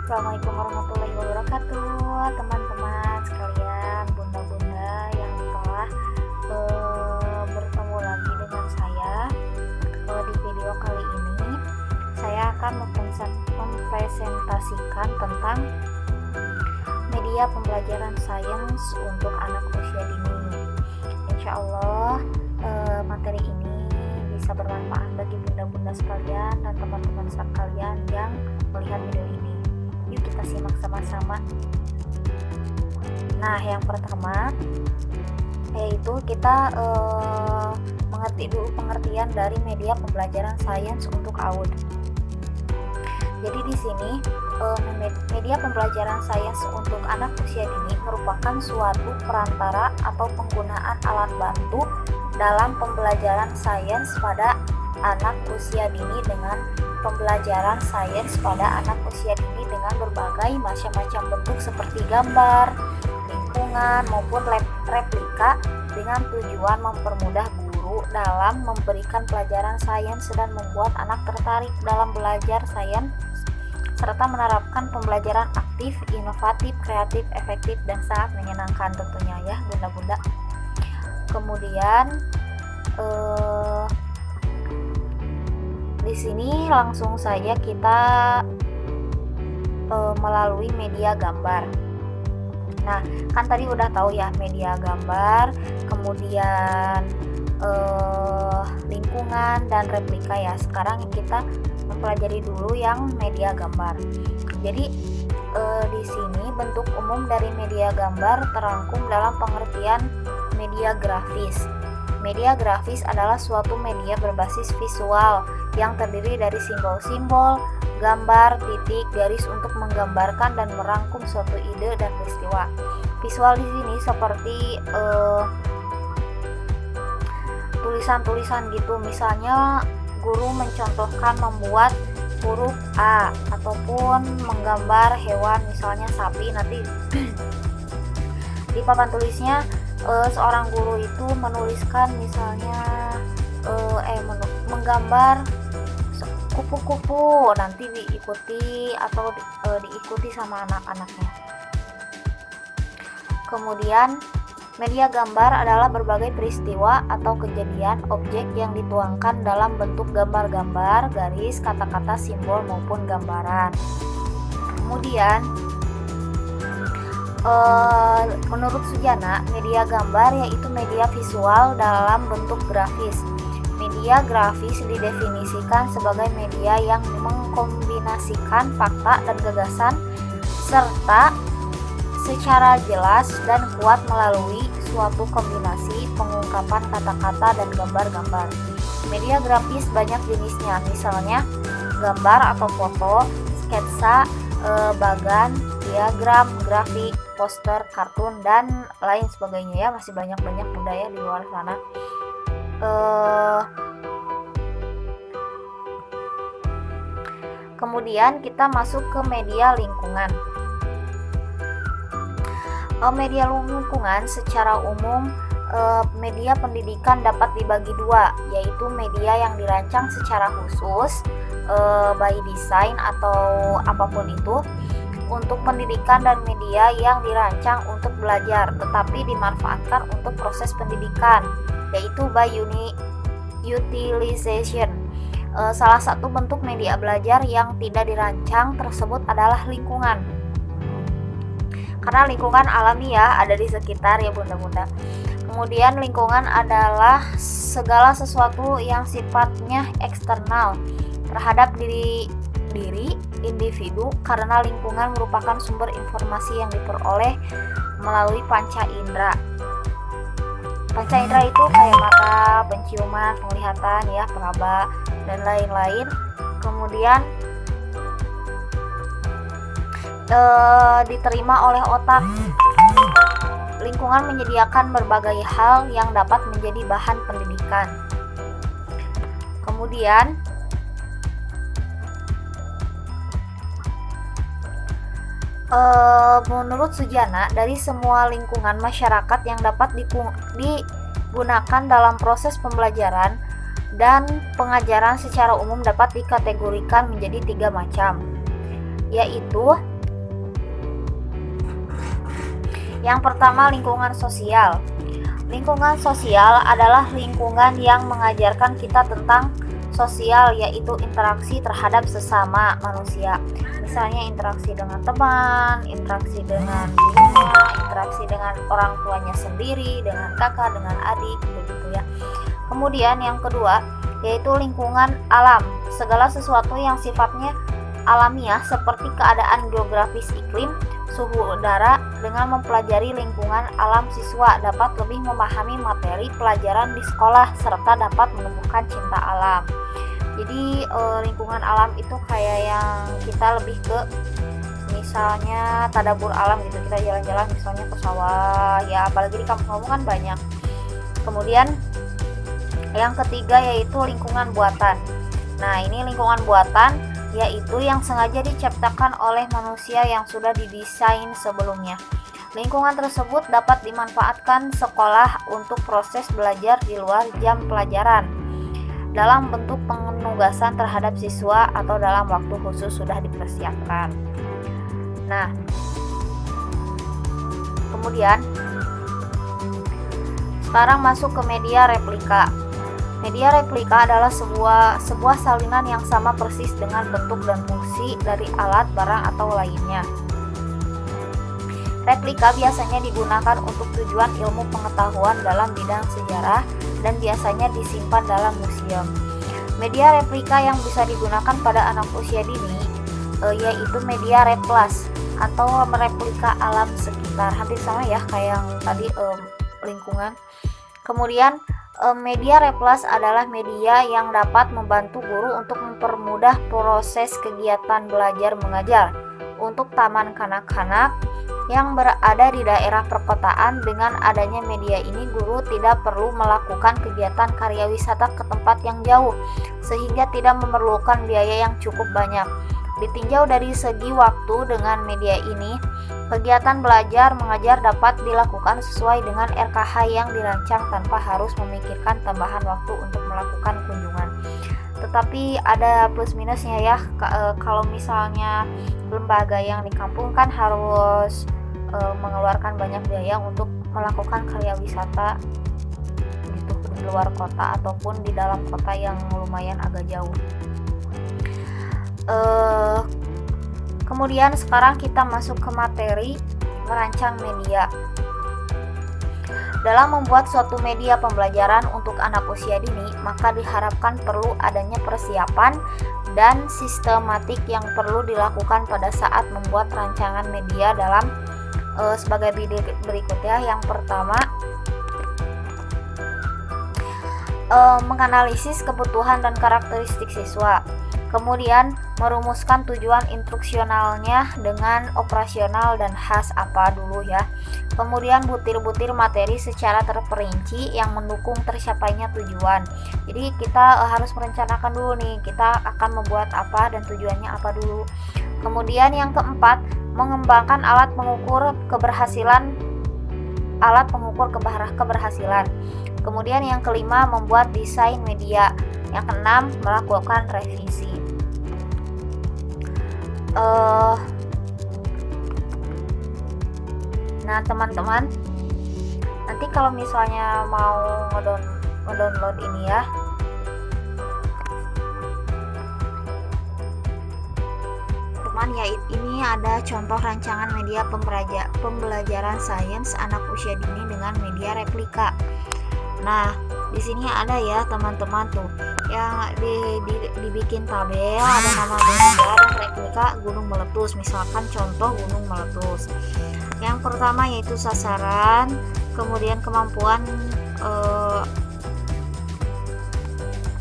Assalamualaikum warahmatullahi wabarakatuh, teman-teman sekalian, bunda-bunda yang telah bertemu lagi dengan saya. Di video kali ini saya akan mempresentasikan tentang media pembelajaran sains untuk anak usia dini. Insya Allah materi ini bisa bermanfaat bagi bunda-bunda sekalian dan teman-teman sekalian yang melihat video ini. Yuk kita simak sama-sama. Nah, yang pertama yaitu kita mengerti dulu pengertian dari media pembelajaran sains untuk AUD. Jadi di sini media pembelajaran sains untuk anak usia dini merupakan suatu perantara atau penggunaan alat bantu dalam pembelajaran sains pada anak usia dini dengan pembelajaran sains pada anak usia dini dengan berbagai macam-macam bentuk seperti gambar, lingkungan maupun replika dengan tujuan mempermudah guru dalam memberikan pelajaran sains dan membuat anak tertarik dalam belajar sains serta menerapkan pembelajaran aktif, inovatif, kreatif, efektif dan sangat menyenangkan tentunya ya bunda-bunda. Kemudian di sini langsung saja kita melalui media gambar. Nah, kan tadi udah tahu ya media gambar, kemudian lingkungan dan replika ya. Sekarang kita mempelajari dulu yang media gambar. Jadi di sini bentuk umum dari media gambar terangkum dalam pengertian media grafis. Media grafis adalah suatu media berbasis visual yang terdiri dari simbol-simbol, gambar, titik, garis untuk menggambarkan dan merangkum suatu ide dan peristiwa. Visual di sini seperti tulisan-tulisan gitu, misalnya guru mencontohkan membuat huruf A ataupun menggambar hewan misalnya sapi, nanti di papan tulisnya seorang guru itu menuliskan misalnya menggambar kupu-kupu, nanti diikuti atau diikuti sama anak-anaknya. Kemudian media gambar adalah berbagai peristiwa atau kejadian objek yang dituangkan dalam bentuk gambar-gambar, garis, kata-kata, simbol maupun gambaran. Kemudian menurut Sujana, media gambar yaitu media visual dalam bentuk grafis. Media grafis didefinisikan sebagai media yang mengkombinasikan fakta dan gagasan serta secara jelas dan kuat melalui suatu kombinasi pengungkapan kata-kata dan gambar-gambar. Media grafis banyak jenisnya, misalnya gambar atau foto, sketsa, bagan, diagram, grafik, poster, kartun, dan lain sebagainya ya. Masih banyak-banyak budaya di luar sana. Kemudian kita masuk ke media lingkungan. Media lingkungan secara umum media pendidikan dapat dibagi dua, yaitu media yang dirancang secara khusus by design atau apapun itu untuk pendidikan, dan media yang dirancang untuk belajar tetapi dimanfaatkan untuk proses pendidikan, yaitu by utilization. Salah satu bentuk media belajar yang tidak dirancang tersebut adalah lingkungan, karena lingkungan alami ya, ada di sekitar ya bunda-bunda. Kemudian lingkungan adalah segala sesuatu yang sifatnya eksternal terhadap diri individu, karena lingkungan merupakan sumber informasi yang diperoleh melalui panca indera. Panca indera itu kayak mata, penciuman, penglihatan ya, peraba dan lain-lain. Kemudian diterima oleh otak. Lingkungan menyediakan berbagai hal yang dapat menjadi bahan pendidikan. Kemudian menurut Sujana, dari semua lingkungan masyarakat yang dapat digunakan dalam proses pembelajaran dan pengajaran secara umum dapat dikategorikan menjadi 3 macam, yaitu Yang pertama, lingkungan sosial. Lingkungan sosial adalah lingkungan yang mengajarkan kita tentang sosial, yaitu interaksi terhadap sesama manusia. Misalnya interaksi dengan teman, interaksi dengan dirinya, interaksi dengan orang tuanya sendiri, dengan kakak, dengan adik, begitu ya. Kemudian yang kedua, yaitu lingkungan alam. Segala sesuatu yang sifatnya alamiah seperti keadaan geografis iklim, suhu udara. Dengan mempelajari lingkungan alam, siswa dapat lebih memahami materi pelajaran di sekolah serta dapat menumbuhkan cinta alam. Jadi lingkungan alam itu kayak yang kita lebih ke misalnya tadabur alam gitu, kita jalan-jalan misalnya ke sawah ya, apalagi di kampung-kampung kan banyak. Kemudian yang ketiga yaitu lingkungan buatan. Nah, ini lingkungan buatan yaitu yang sengaja diciptakan oleh manusia yang sudah didesain sebelumnya. Lingkungan tersebut dapat dimanfaatkan sekolah untuk proses belajar di luar jam pelajaran dalam bentuk penugasan terhadap siswa atau dalam waktu khusus sudah dipersiapkan. Nah, kemudian sekarang masuk ke media replika. Media replika adalah sebuah salinan yang sama persis dengan bentuk dan fungsi dari alat, barang, atau lainnya. Replika biasanya digunakan untuk tujuan ilmu pengetahuan dalam bidang sejarah dan biasanya disimpan dalam museum. Media replika yang bisa digunakan pada anak usia dini yaitu media replas atau replika alam sekitar. Hampir sama ya kayak yang tadi lingkungan. Kemudian media replas adalah media yang dapat membantu guru untuk mempermudah proses kegiatan belajar mengajar. Untuk taman kanak-kanak yang berada di daerah perkotaan, dengan adanya media ini guru tidak perlu melakukan kegiatan karya wisata ke tempat yang jauh, sehingga tidak memerlukan biaya yang cukup banyak. Ditinjau dari segi waktu, dengan media ini kegiatan belajar mengajar dapat dilakukan sesuai dengan RKH yang dirancang tanpa harus memikirkan tambahan waktu untuk melakukan kunjungan. Tetapi ada plus minusnya ya, kalau misalnya lembaga yang di kampung kan harus mengeluarkan banyak biaya untuk melakukan karya wisata gitu di luar kota ataupun di dalam kota yang lumayan agak jauh. Kemudian sekarang kita masuk ke materi merancang media. Dalam membuat suatu media pembelajaran untuk anak usia dini, maka diharapkan perlu adanya persiapan dan sistematik yang perlu dilakukan pada saat membuat rancangan media dalam sebagai berikut ya. Yang pertama, menganalisis kebutuhan dan karakteristik siswa. Kemudian merumuskan tujuan instruksionalnya dengan operasional dan khas apa dulu ya. Kemudian butir-butir materi secara terperinci yang mendukung tercapainya tujuan. Jadi kita harus merencanakan dulu nih, kita akan membuat apa dan tujuannya apa dulu. Kemudian yang keempat, mengembangkan alat pengukur keberhasilan. Kemudian yang kelima, membuat desain media. Yang keenam, melakukan revisi. Nah teman-teman, nanti kalau misalnya mau ngedownload ini ya, teman ya, ini ada contoh rancangan media pembelajaran sains anak usia dini dengan media replika. Nah, di sini ada ya teman-teman tuh yang dibikin tabel, ada nama benda dan replika gunung meletus. Misalkan contoh gunung meletus. Yang pertama yaitu sasaran, kemudian kemampuan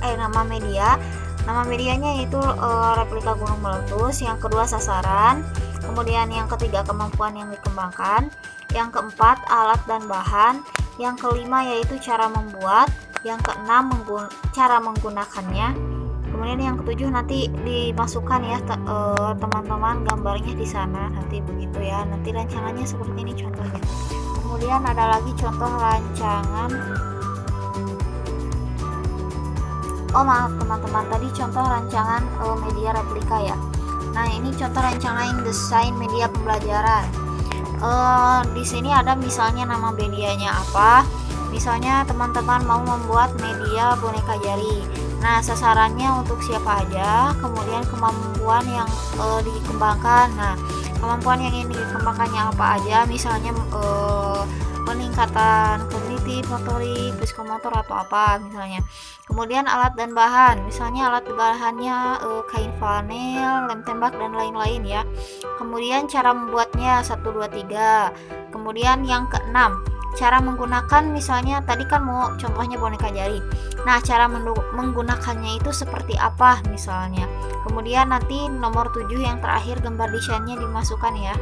nama media. Nama medianya yaitu replika gunung meletus. Yang kedua sasaran, kemudian yang ketiga kemampuan yang dikembangkan, yang keempat alat dan bahan, yang kelima yaitu cara membuat, yang keenam cara menggunakannya, kemudian yang ketujuh nanti dimasukkan ya teman-teman gambarnya di sana nanti begitu ya, nanti rancangannya seperti ini contohnya. Kemudian ada lagi contoh rancangan, maaf teman-teman, tadi contoh rancangan media replika ya. Nah ini contoh rancangan desain media pembelajaran. Di sini ada misalnya nama medianya apa. Misalnya teman-teman mau membuat media boneka jari. Nah, sasarannya untuk siapa aja, kemudian kemampuan yang dikembangkan. Nah, kemampuan yang ingin dikembangkannya apa aja, misalnya peningkatan kognitif, motorik, psikomotor atau apa misalnya. Kemudian alat dan bahan, misalnya alat bahannya kain flanel, lem tembak dan lain-lain ya. Kemudian cara membuatnya 1 2 3. Kemudian yang keenam, cara menggunakan, misalnya tadi kan mau contohnya boneka jari. Nah, cara menggunakannya itu seperti apa misalnya. Kemudian nanti nomor 7 yang terakhir gambar desainnya dimasukkan ya.